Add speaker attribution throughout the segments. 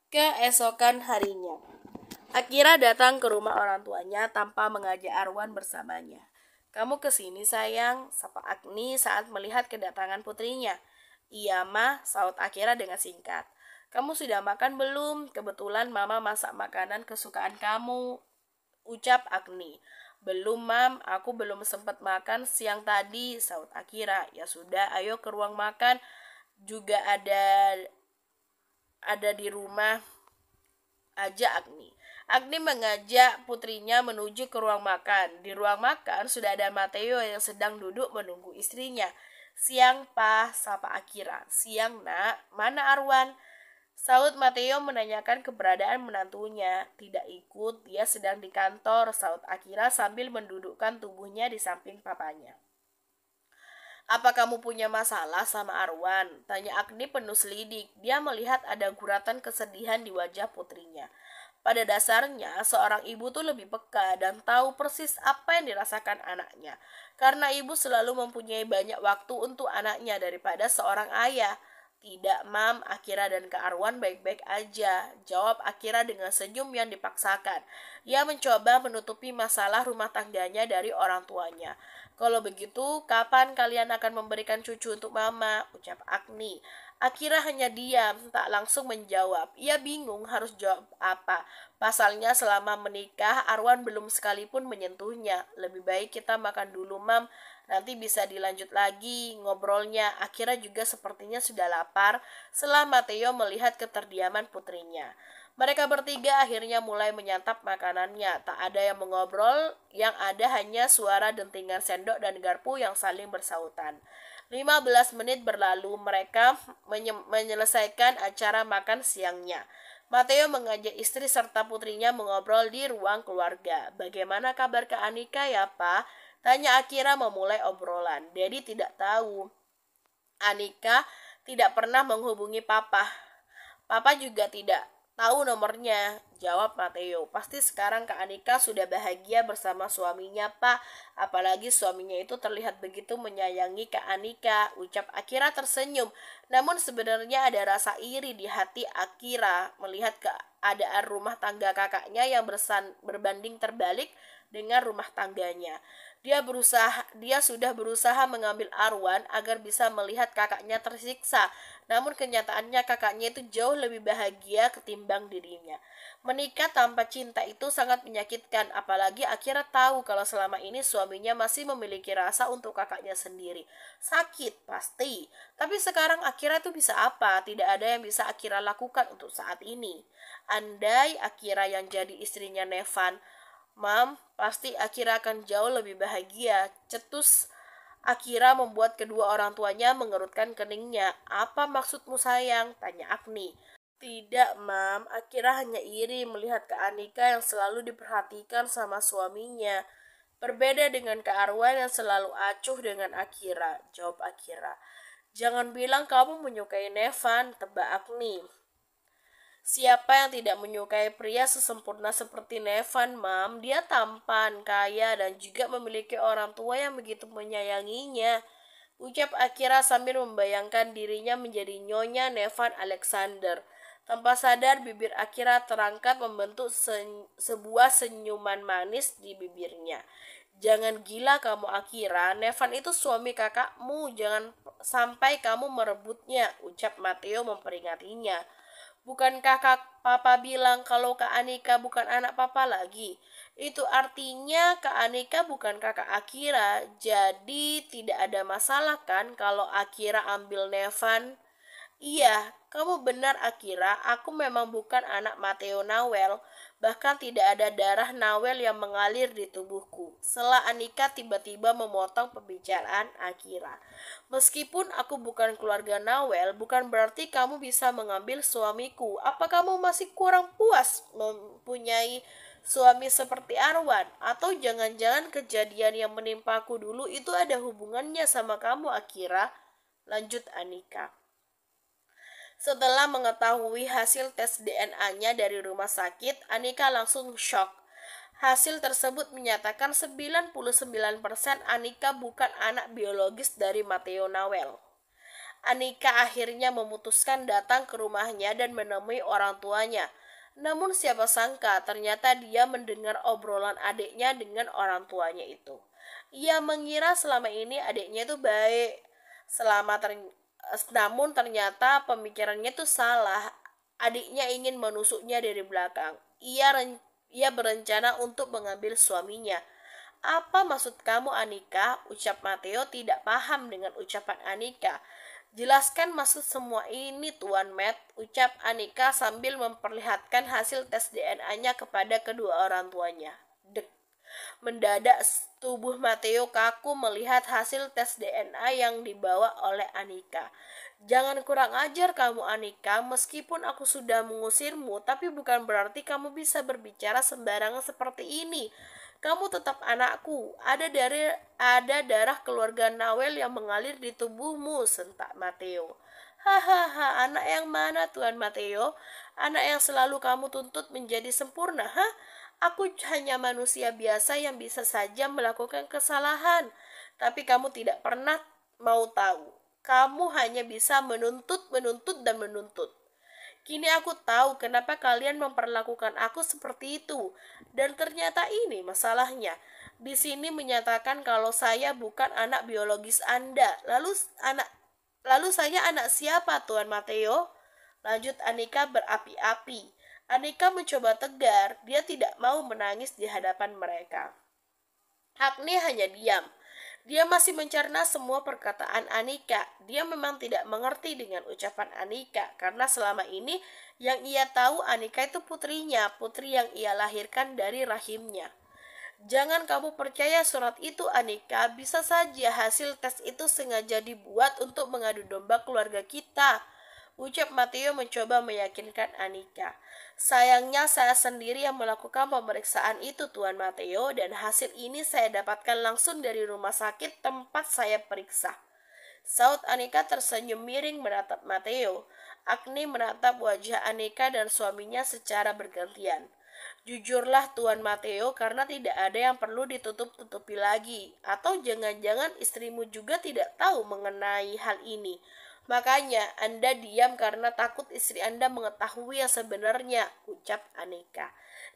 Speaker 1: Keesokan harinya, Akira datang ke rumah orang tuanya tanpa mengajak Arwan bersamanya. "Kamu kesini sayang," sapa Agni saat melihat kedatangan putrinya. "Iya mah," saut Akira dengan singkat. "Kamu sudah makan belum? Kebetulan mama masak makanan kesukaan kamu," ucap Agni. "Belum mam, aku belum sempat makan siang tadi," saut Akira. "Ya sudah, ayo ke ruang makan, juga ada di rumah aja Agni." Agni mengajak putrinya menuju ke ruang makan. Di ruang makan sudah ada Mateo yang sedang duduk menunggu istrinya. "Siang, Pak," sapa Akira. "Siang, Nak. Mana Arwan?" Saud Mateo menanyakan keberadaan menantunya. "Tidak ikut, dia sedang di kantor," saud Akira sambil mendudukkan tubuhnya di samping papanya. "Apa kamu punya masalah sama Arwan?" tanya Agni penuh selidik. Dia melihat ada guratan kesedihan di wajah putrinya. Pada dasarnya, seorang ibu tuh lebih peka dan tahu persis apa yang dirasakan anaknya. Karena ibu selalu mempunyai banyak waktu untuk anaknya daripada seorang ayah. "Tidak, Mam, Akira dan Kak Arwan baik-baik aja," jawab Akira dengan senyum yang dipaksakan. Ia mencoba menutupi masalah rumah tangganya dari orang tuanya. "Kalau begitu, kapan kalian akan memberikan cucu untuk Mama?" ucap Agni. Akira hanya diam, tak langsung menjawab. Ia bingung harus jawab apa. Pasalnya selama menikah, Arwan belum sekalipun menyentuhnya. "Lebih baik kita makan dulu, Mam. Nanti bisa dilanjut lagi ngobrolnya." Akira juga sepertinya sudah lapar setelah Mateo melihat keterdiaman putrinya. Mereka bertiga akhirnya mulai menyantap makanannya. Tak ada yang mengobrol, yang ada hanya suara dentingan sendok dan garpu yang saling bersautan. 15 menit berlalu, mereka menyelesaikan acara makan siangnya. Mateo mengajak istri serta putrinya mengobrol di ruang keluarga. "Bagaimana kabar Kak Anika ya, Pak?" tanya Akira memulai obrolan. Dedi tidak tahu. Anika tidak pernah menghubungi Papa. "Papa juga tidak tahu nomornya," jawab Mateo. "Pasti sekarang Kak Anika sudah bahagia bersama suaminya, Pak. Apalagi suaminya itu terlihat begitu menyayangi Kak Anika," ucap Akira tersenyum. Namun sebenarnya ada rasa iri di hati Akira melihat keadaan rumah tangga kakaknya yang berbanding terbalik dengan rumah tangganya. Dia sudah berusaha mengambil Arwan agar bisa melihat kakaknya tersiksa. Namun kenyataannya kakaknya itu jauh lebih bahagia ketimbang dirinya. Menikah tanpa cinta itu sangat menyakitkan, apalagi Akira tahu kalau selama ini suaminya masih memiliki rasa untuk kakaknya sendiri. Sakit pasti, tapi sekarang Akira itu bisa apa? Tidak ada yang bisa Akira lakukan untuk saat ini. Andai Akira yang jadi istrinya Nevan, "Mam, pasti Akira akan jauh lebih bahagia," cetus Akira membuat kedua orang tuanya mengerutkan keningnya. "Apa maksudmu sayang?" tanya Agni. "Tidak, Mam. Akira hanya iri melihat Kak Anika yang selalu diperhatikan sama suaminya. Berbeda dengan Kak Arwan yang selalu acuh dengan Akira," jawab Akira. "Jangan bilang kamu menyukai Nevan," tebak Agni. "Siapa yang tidak menyukai pria sesempurna seperti Nevan, Mam? Dia tampan, kaya, dan juga memiliki orang tua yang begitu menyayanginya," ucap Akira sambil membayangkan dirinya menjadi Nyonya Nevan Alexander. Tanpa sadar, bibir Akira terangkat membentuk sebuah senyuman manis di bibirnya. "Jangan gila kamu Akira, Nevan itu suami kakakmu, jangan sampai kamu merebutnya," ucap Mateo memperingatinya. "Bukankah Papa bilang kalau Kak Anika bukan anak Papa lagi? Itu artinya Kak Anika bukan kakak Akira. Jadi tidak ada masalah kan kalau Akira ambil Nevan?" "Iya, kamu benar Akira. Aku memang bukan anak Mateo Nawel. Bahkan tidak ada darah Nawel yang mengalir di tubuhku." Setelah Anika tiba-tiba memotong pembicaraan Akira. "Meskipun aku bukan keluarga Nawel, bukan berarti kamu bisa mengambil suamiku. Apa kamu masih kurang puas mempunyai suami seperti Arwan? Atau jangan-jangan kejadian yang menimpaku dulu itu ada hubungannya sama kamu Akira?" lanjut Anika. Setelah mengetahui hasil tes DNA-nya dari rumah sakit, Anika langsung shock. Hasil tersebut menyatakan 99% Anika bukan anak biologis dari Mateo Nawel. Anika akhirnya memutuskan datang ke rumahnya dan menemui orang tuanya. Namun siapa sangka ternyata dia mendengar obrolan adiknya dengan orang tuanya itu. Ia mengira selama ini adiknya itu baik. Namun ternyata pemikirannya itu salah. Adiknya ingin menusuknya dari belakang. Ia berencana untuk mengambil suaminya. Apa maksud kamu, Anika? Ucap Mateo tidak paham dengan ucapan Anika. Jelaskan maksud semua ini, Tuan Matt, ucap Anika sambil memperlihatkan hasil tes DNA-nya kepada kedua orang tuanya. Dek. Mendadak tubuh Mateo kaku melihat hasil tes DNA yang dibawa oleh Anika. Jangan kurang ajar kamu, Anika. Meskipun aku sudah mengusirmu, tapi bukan berarti kamu bisa berbicara sembarangan seperti ini. Kamu tetap anakku. Ada darah keluarga Nawel yang mengalir di tubuhmu, sentak Mateo. Hahaha, anak yang mana, Tuan Mateo? Anak yang selalu kamu tuntut menjadi sempurna, hah? Aku hanya manusia biasa yang bisa saja melakukan kesalahan. Tapi kamu tidak pernah mau tahu. Kamu hanya bisa menuntut, dan menuntut. Kini aku tahu kenapa kalian memperlakukan aku seperti itu. Dan ternyata ini masalahnya. Di sini menyatakan kalau saya bukan anak biologis Anda. Lalu saya anak siapa, Tuan Mateo? Lanjut Anika berapi-api. Anika mencoba tegar, dia tidak mau menangis di hadapan mereka. Agni hanya diam. Dia masih mencerna semua perkataan Anika. Dia memang tidak mengerti dengan ucapan Anika, karena selama ini yang ia tahu Anika itu putrinya, putri yang ia lahirkan dari rahimnya. Jangan kamu percaya surat itu, Anika. Bisa saja hasil tes itu sengaja dibuat untuk mengadu domba keluarga kita, ucap Mateo mencoba meyakinkan Anika. Sayangnya saya sendiri yang melakukan pemeriksaan itu, Tuan Mateo, dan hasil ini saya dapatkan langsung dari rumah sakit tempat saya periksa. Saud Anika tersenyum miring menatap Mateo. Agni menatap wajah Anika dan suaminya secara bergantian. Jujurlah Tuan Mateo, karena tidak ada yang perlu ditutup-tutupi lagi. Atau jangan-jangan istrimu juga tidak tahu mengenai hal ini. Makanya Anda diam karena takut istri Anda mengetahui yang sebenarnya, ucap Anika.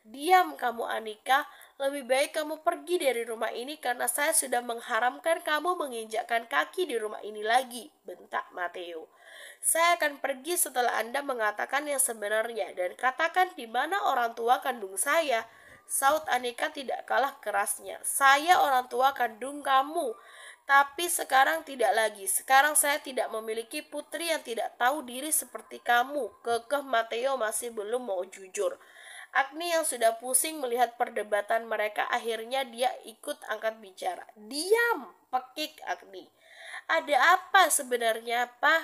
Speaker 1: Diam kamu, Anika. Lebih baik kamu pergi dari rumah ini karena saya sudah mengharamkan kamu menginjakkan kaki di rumah ini lagi, bentak Mateo. Saya akan pergi setelah Anda mengatakan yang sebenarnya dan katakan di mana orang tua kandung saya. Saud Anika tidak kalah kerasnya. Saya orang tua kandung kamu. Tapi sekarang tidak lagi. Sekarang saya tidak memiliki putri yang tidak tahu diri seperti kamu. Kekeh Mateo masih belum mau jujur. Agni yang sudah pusing melihat perdebatan mereka, akhirnya dia ikut angkat bicara. Diam, pekik Agni. Ada apa sebenarnya, Pak?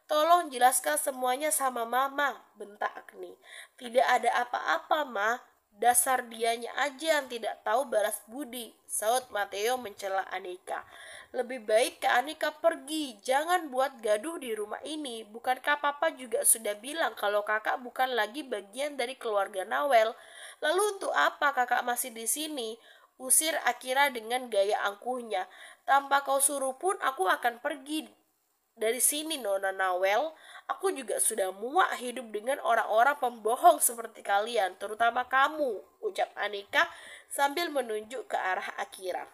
Speaker 1: Tolong jelaskan semuanya sama Mama, bentak Agni. Tidak ada apa-apa, Ma. Dasar dianya aja yang tidak tahu balas budi, saut Mateo mencela Anika. Lebih baik ke Anika pergi, jangan buat gaduh di rumah ini. Bukankah Papa juga sudah bilang kalau kakak bukan lagi bagian dari keluarga Nawel? Lalu untuk apa kakak masih di sini? Usir Akira dengan gaya angkuhnya. Tanpa kau suruh pun aku akan pergi dari sini, Nona Nawel. Aku juga sudah muak hidup dengan orang-orang pembohong seperti kalian, terutama kamu, ucap Anika sambil menunjuk ke arah Akira.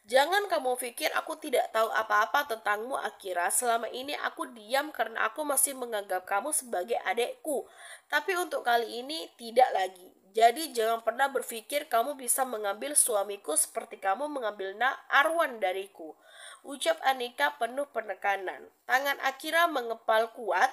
Speaker 1: Jangan kamu pikir aku tidak tahu apa-apa tentangmu, Akira. Selama ini aku diam karena aku masih menganggap kamu sebagai adekku. Tapi untuk kali ini tidak lagi. Jadi jangan pernah berpikir kamu bisa mengambil suamiku seperti kamu mengambil Arwan dariku, ucap Anika penuh penekanan. Tangan Akira mengepal kuat.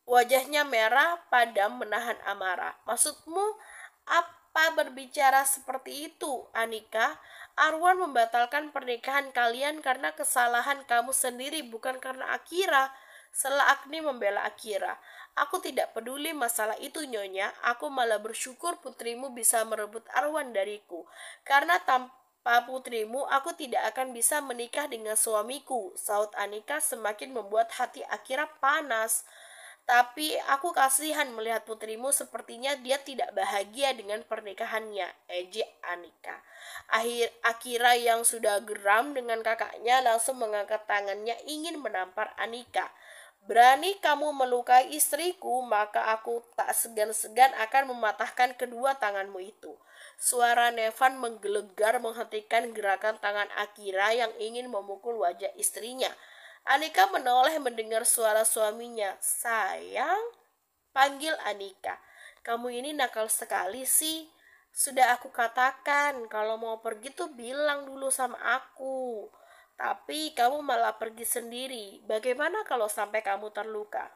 Speaker 1: Wajahnya merah padam menahan amarah. Maksudmu apa berbicara seperti itu, Anika? Arwan membatalkan pernikahan kalian karena kesalahan kamu sendiri, bukan karena Akira. Sela Agni membela Akira. Aku tidak peduli masalah itu, Nyonya. Aku malah bersyukur putrimu bisa merebut Arwan dariku. Karena tanpa putrimu, aku tidak akan bisa menikah dengan suamiku. Saud Anika semakin membuat hati Akira panas. Tapi aku kasihan melihat putrimu, sepertinya dia tidak bahagia dengan pernikahannya, ejek Anika. Akira yang sudah geram dengan kakaknya langsung mengangkat tangannya ingin menampar Anika. Berani kamu melukai istriku, maka aku tak segan-segan akan mematahkan kedua tanganmu itu. Suara Nevan menggelegar menghentikan gerakan tangan Akira yang ingin memukul wajah istrinya. Anika menoleh mendengar suara suaminya. Sayang, panggil Anika. Kamu ini nakal sekali sih. Sudah aku katakan, kalau mau pergi tuh bilang dulu sama aku. Tapi kamu malah pergi sendiri. Bagaimana kalau sampai kamu terluka?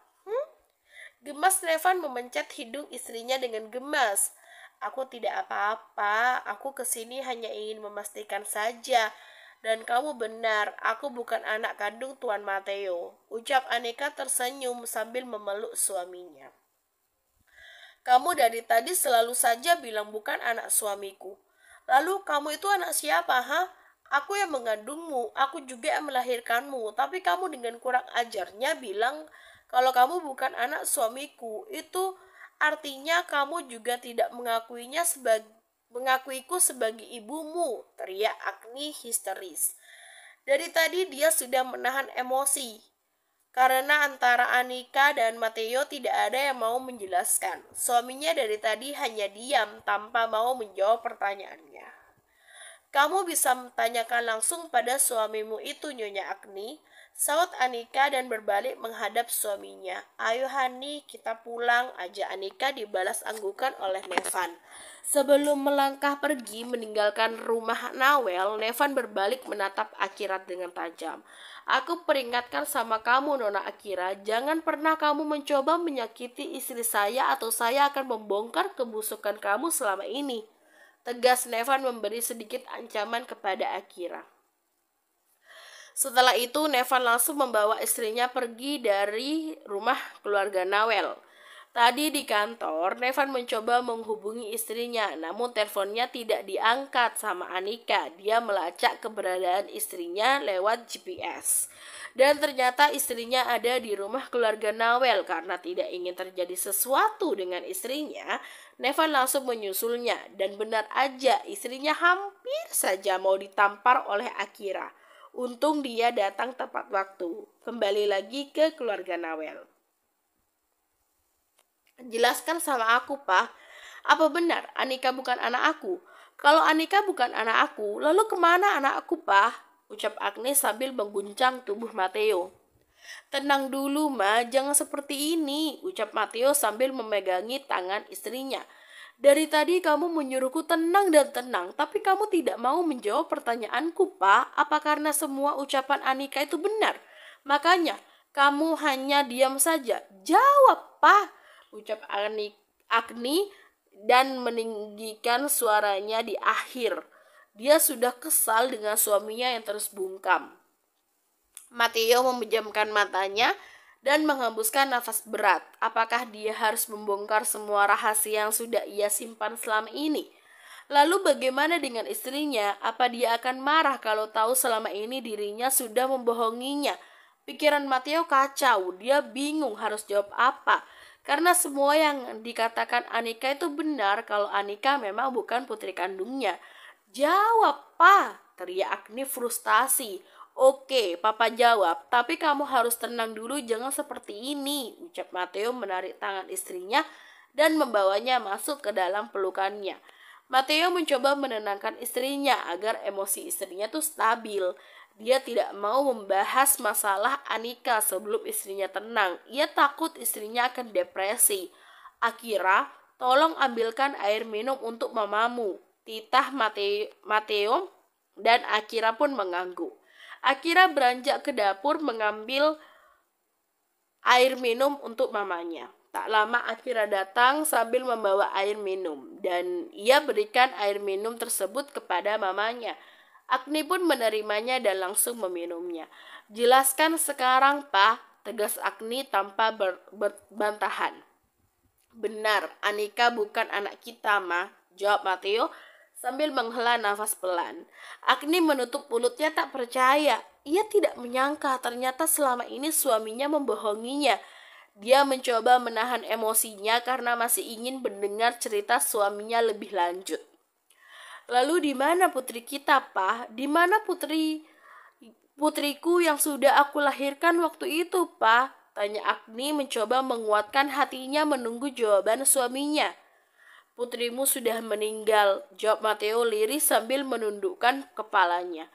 Speaker 1: Gemas Nevan memencet hidung istrinya dengan gemas. Aku tidak apa-apa, aku kesini hanya ingin memastikan saja. Dan kamu benar, aku bukan anak kandung Tuan Mateo, ucap Anika tersenyum sambil memeluk suaminya. Kamu dari tadi selalu saja bilang bukan anak suamiku. Lalu kamu itu anak siapa, ha? Aku yang mengandungmu, aku juga yang melahirkanmu, tapi kamu dengan kurang ajarnya bilang kalau kamu bukan anak suamiku. Itu artinya kamu juga tidak mengakuiku sebagai ibumu, teriak Agni histeris. Dari tadi dia sudah menahan emosi, karena antara Anika dan Matteo tidak ada yang mau menjelaskan. Suaminya dari tadi hanya diam tanpa mau menjawab pertanyaannya. Kamu bisa menanyakan langsung pada suamimu itu, Nyonya Agni, saut Anika dan berbalik menghadap suaminya. Ayo Hani, kita pulang, aja Anika dibalas anggukan oleh Nevan. Sebelum melangkah pergi meninggalkan rumah Nawel, Nevan berbalik menatap Akira dengan tajam. Aku peringatkan sama kamu, Nona Akira, jangan pernah kamu mencoba menyakiti istri saya atau saya akan membongkar kebusukan kamu selama ini. Tegas Nevan memberi sedikit ancaman kepada Akira. Setelah itu Nevan langsung membawa istrinya pergi dari rumah keluarga Nawel. Tadi di kantor, Nevan mencoba menghubungi istrinya, namun teleponnya tidak diangkat sama Anika. Dia melacak keberadaan istrinya lewat GPS. Dan ternyata istrinya ada di rumah keluarga Nawel. Karena tidak ingin terjadi sesuatu dengan istrinya, Nevan langsung menyusulnya. Dan benar aja, istrinya hampir saja mau ditampar oleh Akira. Untung dia datang tepat waktu. Kembali lagi ke keluarga Nawel. Jelaskan sama aku, Pak. Apa benar Anika bukan anak aku? Kalau Anika bukan anak aku, lalu kemana anak aku, Pak? Ucap Agnes sambil mengguncang tubuh Matteo. Tenang dulu, Ma, jangan seperti ini, ucap Matteo sambil memegangi tangan istrinya. Dari tadi kamu menyuruhku tenang dan tenang, tapi kamu tidak mau menjawab pertanyaanku, Pak. Apa karena semua ucapan Anika itu benar? Makanya, kamu hanya diam saja. Jawab, Pak, ucap Agni dan meninggikan suaranya di akhir. Dia sudah kesal dengan suaminya yang terus bungkam. Matteo memejamkan matanya dan menghembuskan nafas berat. Apakah dia harus membongkar semua rahasia yang sudah ia simpan selama ini? Lalu bagaimana dengan istrinya? Apa dia akan marah kalau tahu selama ini dirinya sudah membohonginya? Pikiran Matteo kacau. Dia bingung harus jawab apa. Karena semua yang dikatakan Anika itu benar kalau Anika memang bukan putri kandungnya. Jawab, Pak, teriak Agni frustasi. Oke, Papa jawab, tapi kamu harus tenang dulu, jangan seperti ini, ucap Matteo menarik tangan istrinya dan membawanya masuk ke dalam pelukannya. Matteo mencoba menenangkan istrinya agar emosi istrinya tuh stabil. Dia tidak mau membahas masalah Anika sebelum istrinya tenang. Ia takut istrinya akan depresi. Akira, tolong ambilkan air minum untuk mamamu. Titah Matteo dan Akira pun mengangguk. Akira beranjak ke dapur mengambil air minum untuk mamanya. Tak lama Akira datang sambil membawa air minum dan ia berikan air minum tersebut kepada mamanya. Agni pun menerimanya dan langsung meminumnya. Jelaskan sekarang, Pak, tegas Agni tanpa berbantahan. Benar, Anika bukan anak kita, Ma, jawab Matteo sambil menghela nafas pelan. Agni menutup mulutnya tak percaya. Ia tidak menyangka ternyata selama ini suaminya membohonginya. Dia mencoba menahan emosinya karena masih ingin mendengar cerita suaminya lebih lanjut. Lalu di mana putri kita, Pak? Di mana putriku yang sudah aku lahirkan waktu itu, Pak? Tanya Agni mencoba menguatkan hatinya menunggu jawaban suaminya. Putrimu sudah meninggal, jawab Matteo lirih sambil menundukkan kepalanya.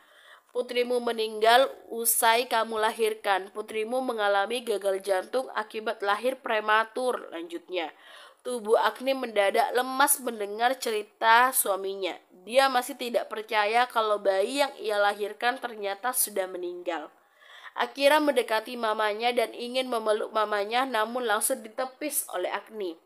Speaker 1: Putrimu meninggal usai kamu lahirkan. Putrimu mengalami gagal jantung akibat lahir prematur, lanjutnya. Tubuh Agni mendadak lemas mendengar cerita suaminya. Dia masih tidak percaya kalau bayi yang ia lahirkan ternyata sudah meninggal. Akira mendekati mamanya dan ingin memeluk mamanya, namun langsung ditepis oleh Agni.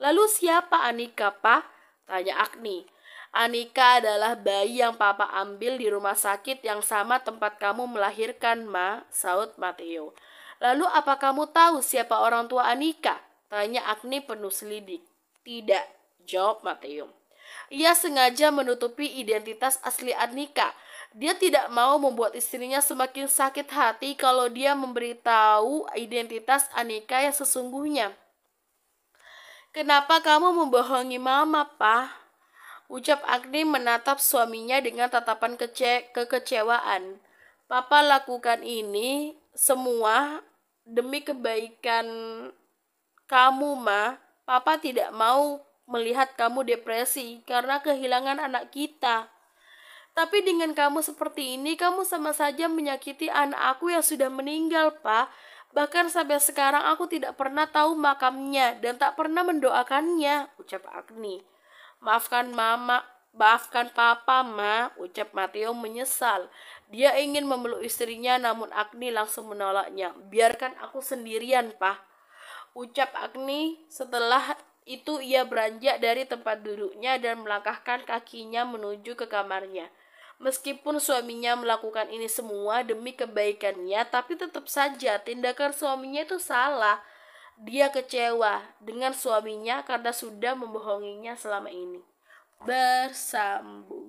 Speaker 1: Lalu siapa Anika, Pak? Tanya Agni. Anika adalah bayi yang papa ambil di rumah sakit yang sama tempat kamu melahirkan, Ma, saut Matteo. Lalu apa kamu tahu siapa orang tua Anika? Tanya Agni penuh selidik. Tidak, jawab Matteo. Ia sengaja menutupi identitas asli Anika. Dia tidak mau membuat istrinya semakin sakit hati kalau dia memberitahu identitas Anika yang sesungguhnya. Kenapa kamu membohongi mama, Pak? Ucap Agni menatap suaminya dengan tatapan kekecewaan. Papa lakukan ini semua demi kebaikan kamu, Ma. Papa tidak mau melihat kamu depresi karena kehilangan anak kita. Tapi dengan kamu seperti ini, kamu sama saja menyakiti anak aku yang sudah meninggal, Pak. Bahkan sampai sekarang aku tidak pernah tahu makamnya dan tak pernah mendoakannya, ucap Agni. Maafkan papa, Ma, ucap Matteo menyesal. Dia ingin memeluk istrinya namun Agni langsung menolaknya. Biarkan aku sendirian, Pak, ucap Agni. Setelah itu ia beranjak dari tempat duduknya dan melangkahkan kakinya menuju ke kamarnya. Meskipun suaminya melakukan ini semua demi kebaikannya, tapi tetap saja tindakan suaminya itu salah. Dia kecewa dengan suaminya karena sudah membohonginya selama ini. Bersambung.